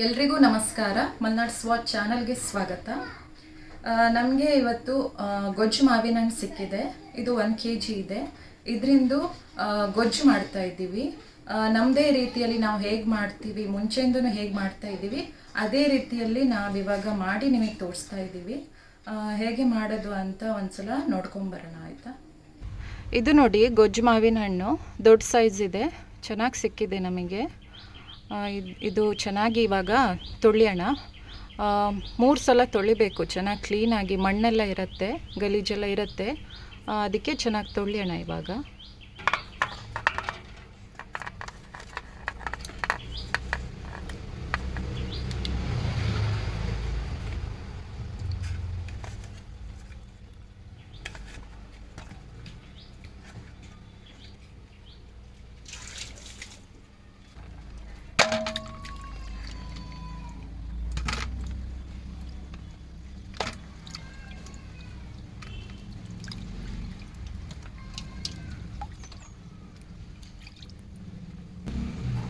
ಎಲ್ರಿಗೂ ನಮಸ್ಕಾರ. ಮಲ್ನಾಡ್ ಸ್ವಾಟ್ ಚಾನಲ್ಗೆ ಸ್ವಾಗತ. ನಮಗೆ ಇವತ್ತು ಗೊಜ್ಜು ಮಾವಿನ ಹಣ್ಣು ಸಿಕ್ಕಿದೆ. ಇದು 1 kg ಇದೆ. ಇದರಿಂದ ಗೊಜ್ಜು ಮಾಡ್ತಾ ಇದ್ದೀವಿ. ನಮ್ಮದೇ ರೀತಿಯಲ್ಲಿ ನಾವು ಹೇಗೆ ಮಾಡ್ತೀವಿ, ಮುಂಚೆಯಿಂದನೂ ಹೇಗೆ ಮಾಡ್ತಾ ಇದ್ದೀವಿ ಅದೇ ರೀತಿಯಲ್ಲಿ ನಾವು ಇವಾಗ ಮಾಡಿ ನಿಮಗೆ ತೋರಿಸ್ತಾ ಇದ್ದೀವಿ. ಹೇಗೆ ಮಾಡೋದು ಅಂತ ಒಂದ್ಸಲ ನೋಡ್ಕೊಂಬರೋಣ, ಆಯಿತಾ? ಇದು ನೋಡಿ, ಗೊಜ್ಜು ಮಾವಿನ ಹಣ್ಣು ದೊಡ್ಡ ಸೈಜ್ ಇದೆ, ಚೆನ್ನಾಗಿ ಸಿಕ್ಕಿದೆ ನಮಗೆ. ಇದು ಚೆನ್ನಾಗಿ ಇವಾಗ ತೊಳೆಯೋಣ. 3 ಸಲ ತೊಳಿಬೇಕು ಚೆನ್ನಾಗಿ ಕ್ಲೀನಾಗಿ. ಮಣ್ಣೆಲ್ಲ ಇರುತ್ತೆ, ಗಲೀಜೆಲ್ಲ ಇರುತ್ತೆ, ಅದಕ್ಕೆ ಚೆನ್ನಾಗಿ ತೊಳೆಯೋಣ ಇವಾಗ.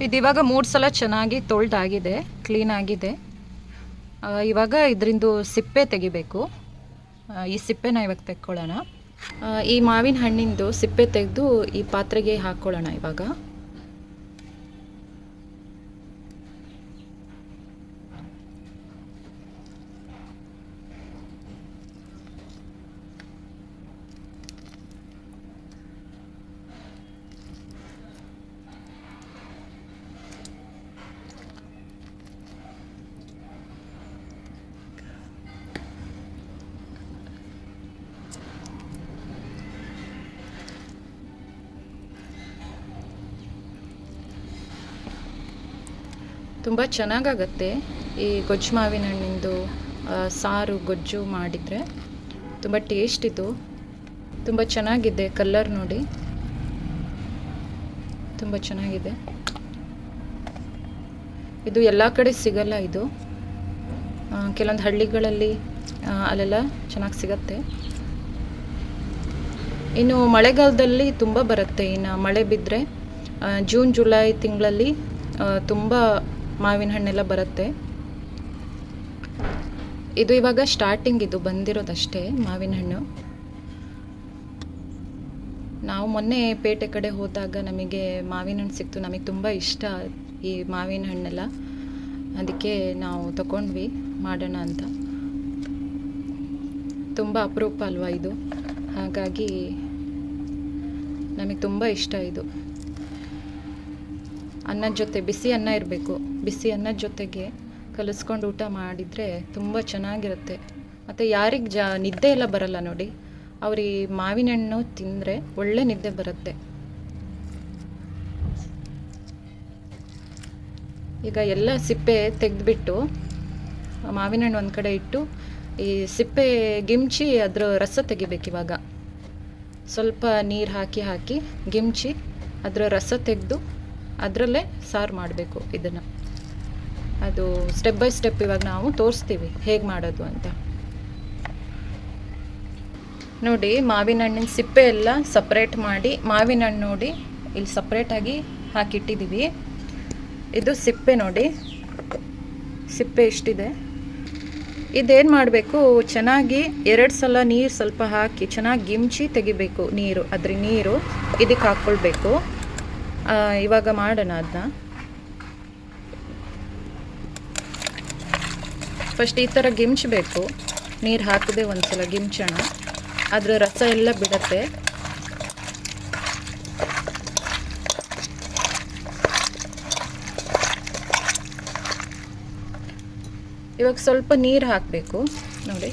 ಇದಿವಾಗ 3 ಸಲ ಚೆನ್ನಾಗಿ ತೊಳೆದಾಗಿದೆ, ಕ್ಲೀನ್ ಆಗಿದೆ. ಇವಾಗ ಇದರಿಂದ ಸಿಪ್ಪೆ ತೆಗಿಬೇಕು. ಈ ಸಿಪ್ಪೆನ ಇವಾಗ ತೆಕ್ಕೊಳ್ಳೋಣ. ಈ ಮಾವಿನ ಹಣ್ಣಿಂದು ಸಿಪ್ಪೆ ತೆಗೆದು ಈ ಪಾತ್ರೆಗೆ ಹಾಕ್ಕೊಳ್ಳೋಣ ಇವಾಗ. ತುಂಬ ಚೆನ್ನಾಗಾಗತ್ತೆ ಈ ಗೊಜ್ಜು ಮಾವಿನ ಹಣ್ಣಿಂದು ಸಾರು ಗೊಜ್ಜು ಮಾಡಿದರೆ. ತುಂಬ ಟೇಸ್ಟ್ ಇದು, ತುಂಬ ಚೆನ್ನಾಗಿದೆ. ಕಲರ್ ನೋಡಿ, ತುಂಬ ಚೆನ್ನಾಗಿದೆ. ಇದು ಎಲ್ಲ ಕಡೆ ಸಿಗಲ್ಲ. ಇದು ಕೆಲವೊಂದು ಹಳ್ಳಿಗಳಲ್ಲಿ ಅಲ್ಲೆಲ್ಲ ಚೆನ್ನಾಗಿ ಸಿಗತ್ತೆ. ಇನ್ನು ಮಳೆಗಾಲದಲ್ಲಿ ತುಂಬ ಬರುತ್ತೆ. ಇನ್ನು ಮಳೆ ಬಿದ್ದರೆ ಜೂನ್ ಜುಲೈ ತಿಂಗಳಲ್ಲಿ ತುಂಬ ಮಾವಿನ ಹಣ್ಣೆಲ್ಲ ಬರುತ್ತೆ. ಇದು ಇವಾಗ ಸ್ಟಾರ್ಟಿಂಗ್, ಇದು ಬಂದಿರೋದಷ್ಟೇ ಮಾವಿನ ಹಣ್ಣು. ನಾವು ಮೊನ್ನೆ ಪೇಟೆ ಕಡೆ ಹೋದಾಗ ನಮಗೆ ಮಾವಿನ ಹಣ್ಣು ಸಿಕ್ತು. ನಮಗೆ ತುಂಬ ಇಷ್ಟ ಈ ಮಾವಿನ ಹಣ್ಣೆಲ್ಲ, ಅದಕ್ಕೆ ನಾವು ತಗೊಂಡ್ವಿ ಮಾಡೋಣ ಅಂತ. ತುಂಬ ಅಪರೂಪ ಅಲ್ವಾ ಇದು, ಹಾಗಾಗಿ ನಮಗೆ ತುಂಬ ಇಷ್ಟ ಇದು. ಅನ್ನದ ಜೊತೆ ಬಿಸಿ ಅನ್ನ ಇರಬೇಕು. ಬಿಸಿ ಅನ್ನದ ಜೊತೆಗೆ ಕಲಿಸ್ಕೊಂಡು ಊಟ ಮಾಡಿದರೆ ತುಂಬ ಚೆನ್ನಾಗಿರುತ್ತೆ. ಮತ್ತು ಯಾರಿಗೆ ನಿದ್ದೆ ಎಲ್ಲ ಬರಲ್ಲ ನೋಡಿ, ಅವ್ರಿಗೆ ಮಾವಿನ ಹಣ್ಣು ತಿಂದರೆ ಒಳ್ಳೆ ನಿದ್ದೆ ಬರುತ್ತೆ. ಈಗ ಎಲ್ಲ ಸಿಪ್ಪೆ ತೆಗೆದುಬಿಟ್ಟು ಮಾವಿನ ಹಣ್ಣು ಒಂದು ಕಡೆ ಇಟ್ಟು ಈ ಸಿಪ್ಪೆ ಗಿಮ್ಚಿ ಅದರ ರಸ ತೆಗಿಬೇಕು. ಇವಾಗ ಸ್ವಲ್ಪ ನೀರು ಹಾಕಿ ಗಿಮ್ಚಿ ಅದರ ರಸ ತೆಗೆದು ಅದರಲ್ಲೇ ಸಾರು ಮಾಡಬೇಕು. ಇದನ್ನು ಅದು ಸ್ಟೆಪ್ ಬೈ ಸ್ಟೆಪ್ ಇವಾಗ ನಾವು ತೋರಿಸ್ತೀವಿ ಹೇಗೆ ಮಾಡೋದು ಅಂತ. ನೋಡಿ, ಮಾವಿನ ಹಣ್ಣಿನ ಸಿಪ್ಪೆ ಎಲ್ಲ ಸಪ್ರೇಟ್ ಮಾಡಿ, ಮಾವಿನ ಹಣ್ಣು ನೋಡಿ ಇಲ್ಲಿ ಸಪ್ರೇಟಾಗಿ ಹಾಕಿಟ್ಟಿದ್ದೀವಿ. ಇದು ಸಿಪ್ಪೆ ನೋಡಿ, ಸಿಪ್ಪೆ ಇಷ್ಟಿದೆ. ಇದೇನು ಮಾಡಬೇಕು, ಚೆನ್ನಾಗಿ 2 ಸಲ ನೀರು ಸ್ವಲ್ಪ ಹಾಕಿ ಚೆನ್ನಾಗಿ ಗಿಮ್ಚಿ ತೆಗಿಬೇಕು. ನೀರು ಅದ್ರ ನೀರು ಇದಕ್ಕೆ ಹಾಕ್ಕೊಳ್ಬೇಕು. ಇವಾಗ ಮಾಡೋಣ ಅದನ್ನ. ಫಸ್ಟ್ ಈ ಥರ ಗಿಮ್ಚಬೇಕು, ನೀರು ಹಾಕದೆ ಒಂದ್ಸಲ ಗಿಮ್ಚೋಣ. ಅದರ ರಸ ಎಲ್ಲ ಬಿಡುತ್ತೆ. ಇವಾಗ ಸ್ವಲ್ಪ ನೀರು ಹಾಕಬೇಕು ನೋಡಿ,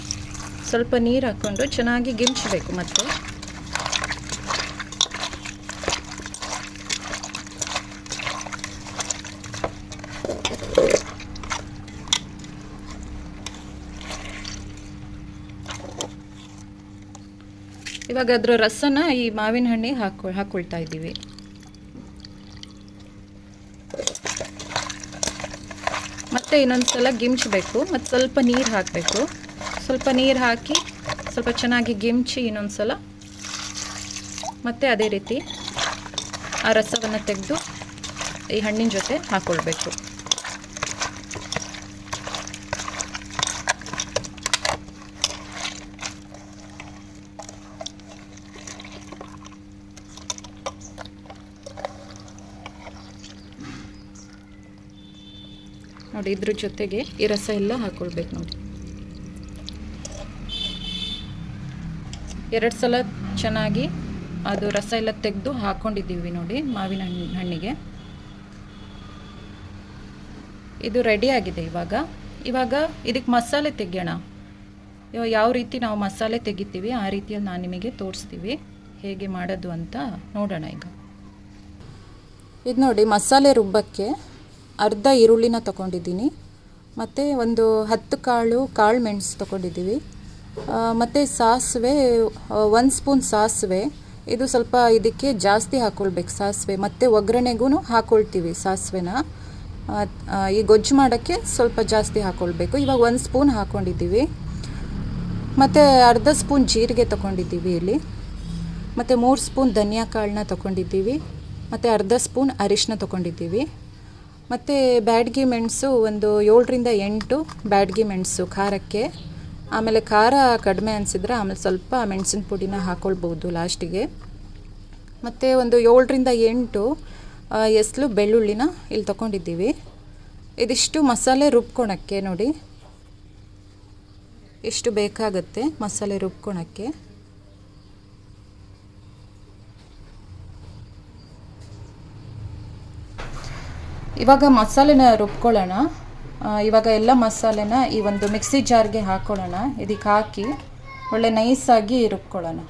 ಸ್ವಲ್ಪ ನೀರು ಹಾಕ್ಕೊಂಡು ಚೆನ್ನಾಗಿ ಗಿಮ್ಚಬೇಕು. ಮತ್ತೆ ಇವಾಗ ಅದರ ರಸನ ಈ ಮಾವಿನ ಹಣ್ಣಿಗೆ ಹಾಕ್ಕೊಳ್ತಾ ಇದ್ದೀವಿ. ಮತ್ತೆ ಇನ್ನೊಂದು ಸಲ ಗಿಮ್ಚಬೇಕು. ಮತ್ತು ಸ್ವಲ್ಪ ನೀರು ಹಾಕಬೇಕು. ಸ್ವಲ್ಪ ನೀರು ಹಾಕಿ ಸ್ವಲ್ಪ ಚೆನ್ನಾಗಿ ಗಿಮ್ಚಿ ಇನ್ನೊಂದು ಸಲ ಮತ್ತೆ ಅದೇ ರೀತಿ ಆ ರಸವನ್ನು ತೆಗೆದು ಈ ಹಣ್ಣಿನ ಜೊತೆ ಹಾಕ್ಕೊಳ್ಬೇಕು. ನೋಡಿ. ಇದ್ರ ಜೊತೆಗೆ ಈ ರಸ ಎಲ್ಲ ಹಾಕ್ಕೊಳ್ಬೇಕು ನೋಡಿ. 2 ಸಲ ಚೆನ್ನಾಗಿ ಅದು ರಸ ಎಲ್ಲ ತೆಗೆದು ಹಾಕ್ಕೊಂಡಿದ್ದೀವಿ ನೋಡಿ ಮಾವಿನ ಹಣ್ಣಿಗೆ. ಇದು ರೆಡಿ ಆಗಿದೆ. ಇವಾಗ ಇದಕ್ಕೆ ಮಸಾಲೆ ತೆಗೆಯೋಣ. ಯಾವ ರೀತಿ ನಾವು ಮಸಾಲೆ ತೆಗಿತೀವಿ ಆ ರೀತಿಯಲ್ಲಿ ನಾನು ನಿಮಗೆ ತೋರಿಸ್ತೀವಿ ಹೇಗೆ ಮಾಡೋದು ಅಂತ ನೋಡೋಣ. ಇದು ನೋಡಿ, ಮಸಾಲೆ ರುಬ್ಬಕ್ಕೆ ಅರ್ಧ ಈರುಳ್ಳಿನ ತೊಗೊಂಡಿದ್ದೀನಿ, ಮತ್ತು ಒಂದು 10 ಕಾಳು ಮೆಣಸು ತೊಗೊಂಡಿದ್ದೀವಿ, ಮತ್ತು ಸಾಸಿವೆ 1 ಸ್ಪೂನ್ ಸಾಸಿವೆ. ಇದು ಸ್ವಲ್ಪ ಇದಕ್ಕೆ ಜಾಸ್ತಿ ಹಾಕ್ಕೊಳ್ಬೇಕು ಸಾಸಿವೆ, ಮತ್ತು ಒಗ್ಗರಣೆಗೂ ಹಾಕ್ಕೊಳ್ತೀವಿ ಸಾಸಿವೆನ. ಈ ಗೊಜ್ಜು ಮಾಡೋಕ್ಕೆ ಸ್ವಲ್ಪ ಜಾಸ್ತಿ ಹಾಕ್ಕೊಳ್ಬೇಕು. ಇವಾಗ 1 ಸ್ಪೂನ್ ಹಾಕ್ಕೊಂಡಿದ್ದೀವಿ, ಮತ್ತು ಅರ್ಧ ಸ್ಪೂನ್ ಜೀರಿಗೆ ತೊಗೊಂಡಿದ್ದೀವಿ ಇಲ್ಲಿ, ಮತ್ತು 3 ಸ್ಪೂನ್ ಧನಿಯಾ ಕಾಳನ್ನ ತೊಗೊಂಡಿದ್ದೀವಿ, ಮತ್ತು ಅರ್ಧ ಸ್ಪೂನ್ ಅರಿಶಿನ ತೊಗೊಂಡಿದ್ದೀವಿ, ಮತ್ತು ಬ್ಯಾಡಗಿ ಮೆಣಸು ಒಂದು 7ರಿಂದ 8 ಬ್ಯಾಡಗಿ ಮೆಣಸು ಖಾರಕ್ಕೆ. ಆಮೇಲೆ ಖಾರ ಕಡಿಮೆ ಅನಿಸಿದ್ರೆ ಆಮೇಲೆ ಸ್ವಲ್ಪ ಮೆಣಸಿನ ಪುಡಿನ ಹಾಕ್ಕೊಳ್ಬೋದು ಲಾಸ್ಟಿಗೆ. ಮತ್ತು ಒಂದು 7ರಿಂದ 8 ಎಸ್ಲು ಬೆಳ್ಳುಳ್ಳಿನ ಇಲ್ಲಿ ತೊಗೊಂಡಿದ್ದೀವಿ. ಇದಿಷ್ಟು ಮಸಾಲೆ ರುಬ್ಕೊಳಕ್ಕೆ ನೋಡಿ, ಇಷ್ಟು ಬೇಕಾಗುತ್ತೆ ಮಸಾಲೆ ರುಬ್ಕೊಳಕ್ಕೆ. ಇವಾಗ ಮಸಾಲೆನ ರುಬ್ಕೊಳ್ಳೋಣ. ಇವಾಗ ಎಲ್ಲ ಮಸಾಲೆನ ಈ ಒಂದು ಮಿಕ್ಸಿ ಜಾರ್ಗೆ ಹಾಕ್ಕೊಳ್ಳೋಣ. ಇದಕ್ಕೆ ಹಾಕಿ ಒಳ್ಳೆ ನೈಸಾಗಿ ರುಬ್ಕೊಳ್ಳೋಣ.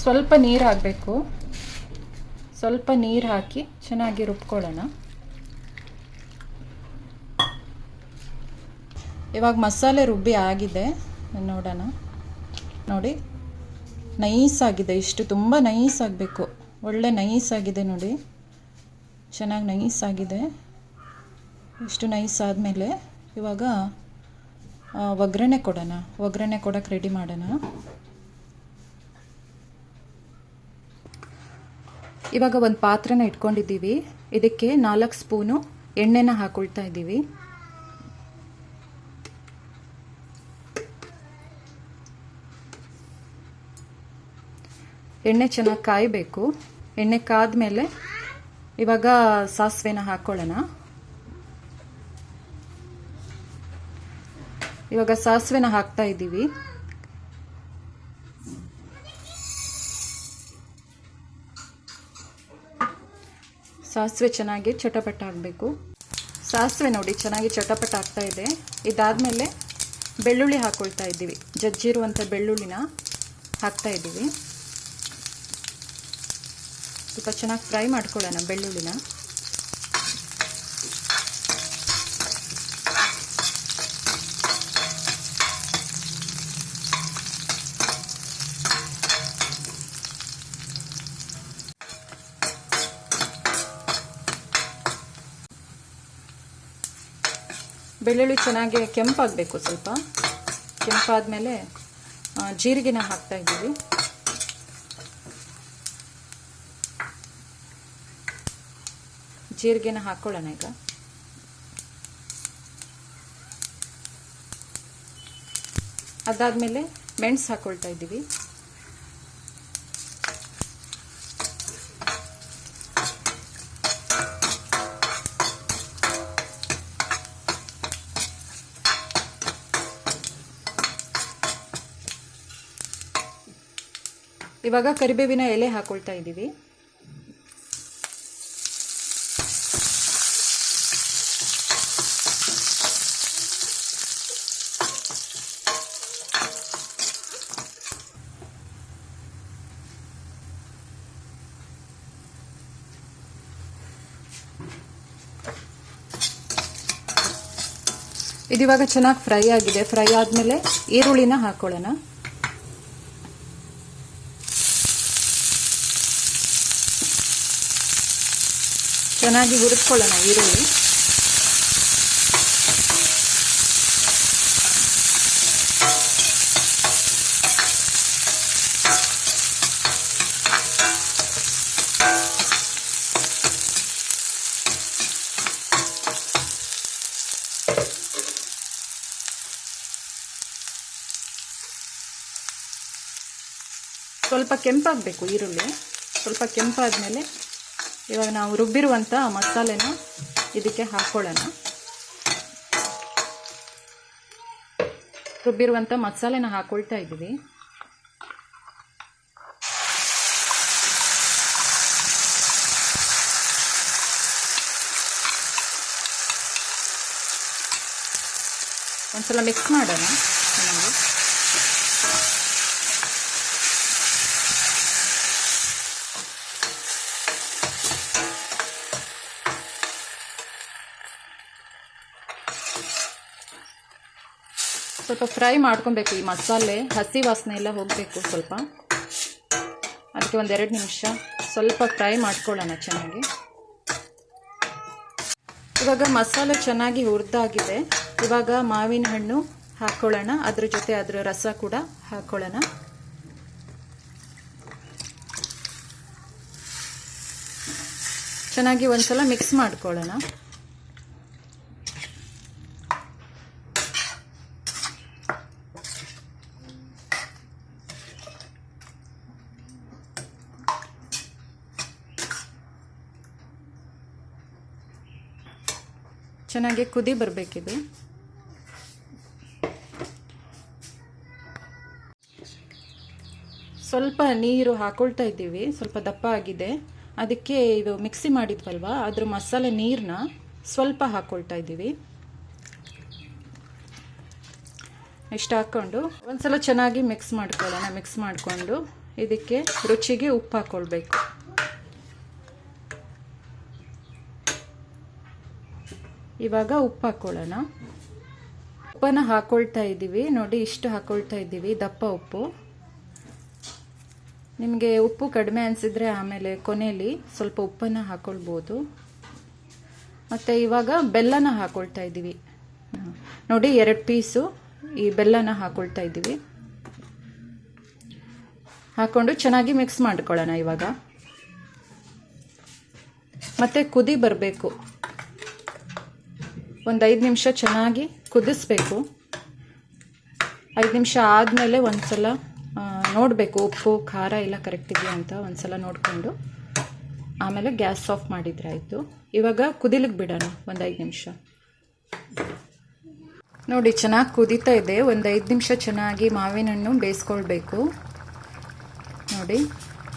ಸ್ವಲ್ಪ ನೀರು ಹಾಕಬೇಕು. ಸ್ವಲ್ಪ ನೀರು ಹಾಕಿ ಚೆನ್ನಾಗಿ ರುಬ್ಕೊಳ್ಳೋಣ. ಇವಾಗ ಮಸಾಲೆ ರುಬ್ಬಿ ಆಗಿದೆ, ನೋಡೋಣ. ನೋಡಿ, ನೈಸ್ ಆಗಿದೆ. ಇಷ್ಟು ತುಂಬ ನೈಸ್ ಆಗಬೇಕು, ಒಳ್ಳೆ ನೈಸ್ ಆಗಿದೆ ನೋಡಿ, ಚೆನ್ನಾಗಿ ನೈಸ್ ಆಗಿದೆ. ಇಷ್ಟು ನೈಸ್ ಆದಮೇಲೆ ಇವಾಗ ಒಗ್ಗರಣೆ ಕೊಡೋಣ. ಒಗ್ಗರಣೆ ಕೊಡೋಕ್ಕೆ ರೆಡಿ ಮಾಡೋಣ. ಇವಾಗ ಒಂದು ಪಾತ್ರೆನ ಇಟ್ಕೊಂಡಿದ್ದೀವಿ. ಇದಕ್ಕೆ 4 ಸ್ಪೂನು ಎಣ್ಣೆನ ಹಾಕ್ಕೊಳ್ತಾ ಇದ್ದೀವಿ. ಎಣ್ಣೆ ಚೆನ್ನಾಗಿ ಕಾಯಬೇಕು. ಎಣ್ಣೆ ಕಾದ್ಮೇಲೆ ಇವಾಗ ಸಾಸಿವೆನ ಹಾಕ್ಕೊಳ್ಳೋಣ. ಇವಾಗ ಸಾಸಿವೆನ ಹಾಕ್ತಾ ಇದ್ದೀವಿ. ಸಾಸಿವೆ ಚೆನ್ನಾಗಿ ಚಟಪಟ ಆಗಬೇಕು. ಸಾಸಿವೆ ನೋಡಿ ಚೆನ್ನಾಗಿ ಚಟಪಟ ಆಗ್ತಾ ಇದೆ. ಇದಾದಮೇಲೆ ಬೆಳ್ಳುಳ್ಳಿ ಹಾಕ್ಕೊಳ್ತಾ ಇದ್ದೀವಿ. ಜಜ್ಜಿರುವಂಥ ಬೆಳ್ಳುಳ್ಳಿನ ಹಾಕ್ತಾ ಇದ್ದೀವಿ. ಸ್ವಲ್ಪ ಚೆನ್ನಾಗಿ ಫ್ರೈ ಮಾಡ್ಕೊಳ್ಳೋಣ ಬೆಳ್ಳುಳ್ಳಿನ. ಬೆಳ್ಳುಳ್ಳಿ ಚೆನ್ನಾಗಿ ಕೆಂಪಾಗಬೇಕು. ಸ್ವಲ್ಪ ಕೆಂಪಾದಮೇಲೆ ಜೀರಿಗೆನ ಹಾಕ್ತಾ ಇದ್ದೀವಿ. ಜೀರಿಗೆನ ಹಾಕ್ಕೊಳ್ಳೋಣ ಈಗ. ಅದಾದಮೇಲೆ ಮೆಣಸು ಹಾಕ್ಕೊಳ್ತಾ ಇದ್ದೀವಿ. ಇವಾಗ ಕರಿಬೇವಿನ ಎಲೆ ಹಾಕ್ಕೊಳ್ತಾ ಇದ್ದೀವಿ. ಇದಿವಾಗ ಚೆನ್ನಾಗಿ ಫ್ರೈ ಆಗಿದೆ. ಫ್ರೈ ಆದಮೇಲೆ ಈರುಳ್ಳಿನ ಹಾಕ್ಕೊಳ್ಳೋಣ. ಚೆನ್ನಾಗಿ ಹುರಿದ್ಕೊಳ್ಳೋಣ ಈರುಳ್ಳಿ. ಸ್ವಲ್ಪ ಕೆಂಪಾಗಬೇಕು ಈರುಳ್ಳಿ. ಸ್ವಲ್ಪ ಕೆಂಪಾದಮೇಲೆ ಇವಾಗ ನಾವು ರುಬ್ಬಿರುವಂಥ ಮಸಾಲೆನ ಇದಕ್ಕೆ ಹಾಕ್ಕೊಳ್ಳೋಣ. ರುಬ್ಬಿರುವಂಥ ಮಸಾಲೆನ ಹಾಕ್ಕೊಳ್ತಾ ಇದ್ದೀವಿ. ಒಂದ್ಸಲ ಮಿಕ್ಸ್ ಮಾಡೋಣ ಚೆನ್ನಾಗಿ. ಸ್ವಲ್ಪ ಫ್ರೈ ಮಾಡ್ಕೊಬೇಕು. ಈ ಮಸಾಲೆ ಹಸಿ ವಾಸನೆ ಎಲ್ಲ ಹೋಗಬೇಕು ಸ್ವಲ್ಪ. ಅದಕ್ಕೆ 1-2 ನಿಮಿಷ ಸ್ವಲ್ಪ ಫ್ರೈ ಮಾಡ್ಕೊಳ್ಳೋಣ ಚೆನ್ನಾಗಿ. ಇವಾಗ ಮಸಾಲೆ ಚೆನ್ನಾಗಿ ಹುರಿದಾಗಿದೆ. ಇವಾಗ ಮಾವಿನ ಹಣ್ಣು ಹಾಕ್ಕೊಳ್ಳೋಣ. ಅದ್ರ ಜೊತೆ ಅದರ ರಸ ಕೂಡ ಹಾಕ್ಕೊಳ್ಳೋಣ. ಚೆನ್ನಾಗಿ ಒಂದ್ಸಲ ಮಿಕ್ಸ್ ಮಾಡ್ಕೊಳ್ಳೋಣ. ಚೆನ್ನಾಗಿ ಕುದಿ ಬರಬೇಕಿದು. ಸ್ವಲ್ಪ ನೀರು ಹಾಕೊಳ್ತಾ ಇದ್ದೀವಿ. ಸ್ವಲ್ಪ ದಪ್ಪ ಆಗಿದೆ. ಅದಕ್ಕೆ ಇದು ಮಿಕ್ಸಿ ಮಾಡಿದ್ವಲ್ವ ಅದ್ರ ಮಸಾಲೆ ನೀರನ್ನ ಸ್ವಲ್ಪ ಹಾಕ್ಕೊಳ್ತಾ ಇದ್ದೀವಿ. ಇಷ್ಟು ಹಾಕ್ಕೊಂಡು ಒಂದ್ಸಲ ಚೆನ್ನಾಗಿ ಮಿಕ್ಸ್ ಮಾಡ್ಕೊಳ್ಳೋಣ. ಮಿಕ್ಸ್ ಮಾಡಿಕೊಂಡು ಇದಕ್ಕೆ ರುಚಿಗೆ ಉಪ್ಪು ಹಾಕ್ಕೊಳ್ಬೇಕು. ಇವಾಗ ಉಪ್ಪು ಹಾಕ್ಕೊಳ್ಳೋಣ. ಉಪ್ಪನ್ನು ಹಾಕ್ಕೊಳ್ತಾ ಇದ್ದೀವಿ. ನೋಡಿ ಇಷ್ಟು ಹಾಕ್ಕೊಳ್ತಾ ಇದ್ದೀವಿ, ದಪ್ಪ ಉಪ್ಪು. ನಿಮಗೆ ಉಪ್ಪು ಕಡಿಮೆ ಅನಿಸಿದ್ರೆ ಆಮೇಲೆ ಕೊನೆಯಲ್ಲಿ ಸ್ವಲ್ಪ ಉಪ್ಪನ್ನು ಹಾಕ್ಕೊಳ್ಬೋದು. ಮತ್ತು ಇವಾಗ ಬೆಲ್ಲನ ಹಾಕ್ಕೊಳ್ತಾ ಇದ್ದೀವಿ. ನೋಡಿ 2 ಪೀಸು ಈ ಬೆಲ್ಲನ ಹಾಕ್ಕೊಳ್ತಾ ಇದ್ದೀವಿ. ಹಾಕ್ಕೊಂಡು ಚೆನ್ನಾಗಿ ಮಿಕ್ಸ್ ಮಾಡ್ಕೊಳ್ಳೋಣ ಇವಾಗ. ಮತ್ತು ಕುದಿ ಬರಬೇಕು. 5 ನಿಮಿಷ ಚೆನ್ನಾಗಿ ಕುದಿಸ್ಬೇಕು. 5 ನಿಮಿಷ ಆದಮೇಲೆ ಒಂದ್ಸಲ ನೋಡಬೇಕು ಉಪ್ಪು ಖಾರ ಎಲ್ಲ ಕರೆಕ್ಟ್ ಇದೆಯಾ ಅಂತ ಒಂದ್ಸಲ ನೋಡಿಕೊಂಡು ಆಮೇಲೆ ಗ್ಯಾಸ್ ಆಫ್ ಮಾಡಿದರೆ ಆಯಿತು. ಇವಾಗ ಕುದಿಲಿಕ್ಕೆ ಬಿಡೋಣ 5 ನಿಮಿಷ. ನೋಡಿ ಚೆನ್ನಾಗಿ ಕುದೀತಾ ಇದೆ. 5 ನಿಮಿಷ ಚೆನ್ನಾಗಿ ಮಾವಿನ ಹಣ್ಣು ಬೇಯಿಸ್ಕೊಳ್ಬೇಕು ನೋಡಿ.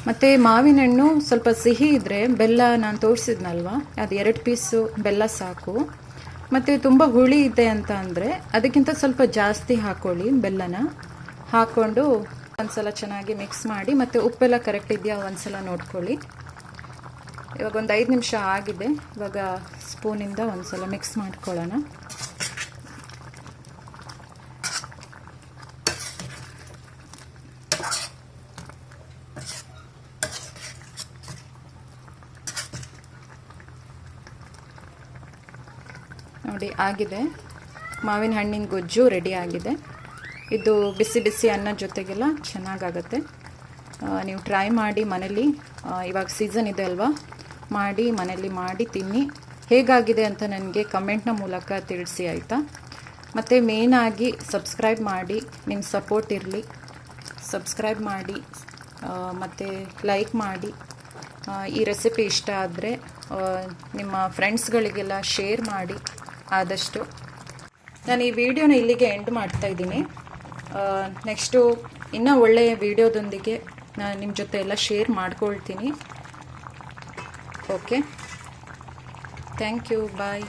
ಮತ್ತು ಮಾವಿನ ಹಣ್ಣು ಸ್ವಲ್ಪ ಸಿಹಿ ಇದ್ದರೆ ಬೆಲ್ಲ ನಾನು ತೋರಿಸಿದ್ನಲ್ವ ಅದು 2 ಪೀಸು ಬೆಲ್ಲ ಸಾಕು. ಮತ್ತು ತುಂಬ ಹುಳಿ ಇದೆ ಅಂತ ಅಂದರೆ ಅದಕ್ಕಿಂತ ಸ್ವಲ್ಪ ಜಾಸ್ತಿ ಹಾಕ್ಕೊಳ್ಳಿ. ಬೆಲ್ಲನ ಹಾಕ್ಕೊಂಡು ಒಂದ್ಸಲ ಚೆನ್ನಾಗಿ ಮಿಕ್ಸ್ ಮಾಡಿ ಮತ್ತು ಉಪ್ಪೆಲ್ಲ ಕರೆಕ್ಟ್ ಇದೆಯಾ ಒಂದ್ಸಲ ನೋಡ್ಕೊಳ್ಳಿ. ಇವಾಗ 5 ನಿಮಿಷ ಆಗಿದೆ. ಇವಾಗ ಸ್ಪೂನಿಂದ ಒಂದ್ಸಲ ಮಿಕ್ಸ್ ಮಾಡ್ಕೊಳ್ಳೋಣ. ನೋಡಿ ಆಗಿದೆ. ಮಾವಿನ ಹಣ್ಣಿನ ಗೊಜ್ಜು ರೆಡಿ ಆಗಿದೆ. ಇದು ಬಿಸಿ ಬಿಸಿ ಅನ್ನ ಜೊತೆಗೆಲ್ಲ ಚೆನ್ನಾಗಾಗತ್ತೆ. ನೀವು ಟ್ರೈ ಮಾಡಿ ಮನೇಲಿ. ಇವಾಗ ಸೀಸನ್ ಇದೆ ಅಲ್ವಾ, ಮಾಡಿ ಮನೇಲಿ ಮಾಡಿ ತಿನ್ನಿ. ಹೇಗಾಗಿದೆ ಅಂತ ನನಗೆ ಕಮೆಂಟ್ನ ಮೂಲಕ ತಿಳಿಸಿ ಆಯಿತಾ. ಮತ್ತು ಮೇಯ್ನಾಗಿ ಸಬ್ಸ್ಕ್ರೈಬ್ ಮಾಡಿ, ನಿಮ್ಮ ಸಪೋರ್ಟ್ ಇರಲಿ. ಸಬ್ಸ್ಕ್ರೈಬ್ ಮಾಡಿ ಮತ್ತು ಲೈಕ್ ಮಾಡಿ. ಈ ರೆಸಿಪಿ ಇಷ್ಟ ಆದರೆ ನಿಮ್ಮ ಫ್ರೆಂಡ್ಸ್ಗಳಿಗೆಲ್ಲ ಶೇರ್ ಮಾಡಿ ಆದಷ್ಟು. ನಾನು ಈ ವಿಡಿಯೋನ ಇಲ್ಲಿಗೆ ಎಂಡ್ ಮಾಡ್ತಾ ಇದ್ದೀನಿ. ನೆಕ್ಸ್ಟು ಇನ್ನೂ ಒಳ್ಳೆಯ ವಿಡಿಯೋದೊಂದಿಗೆ ನಾನು ನಿಮ್ಮ ಜೊತೆ ಎಲ್ಲ ಶೇರ್ ಮಾಡ್ಕೊಳ್ತೀನಿ. Okay, thank you, bye.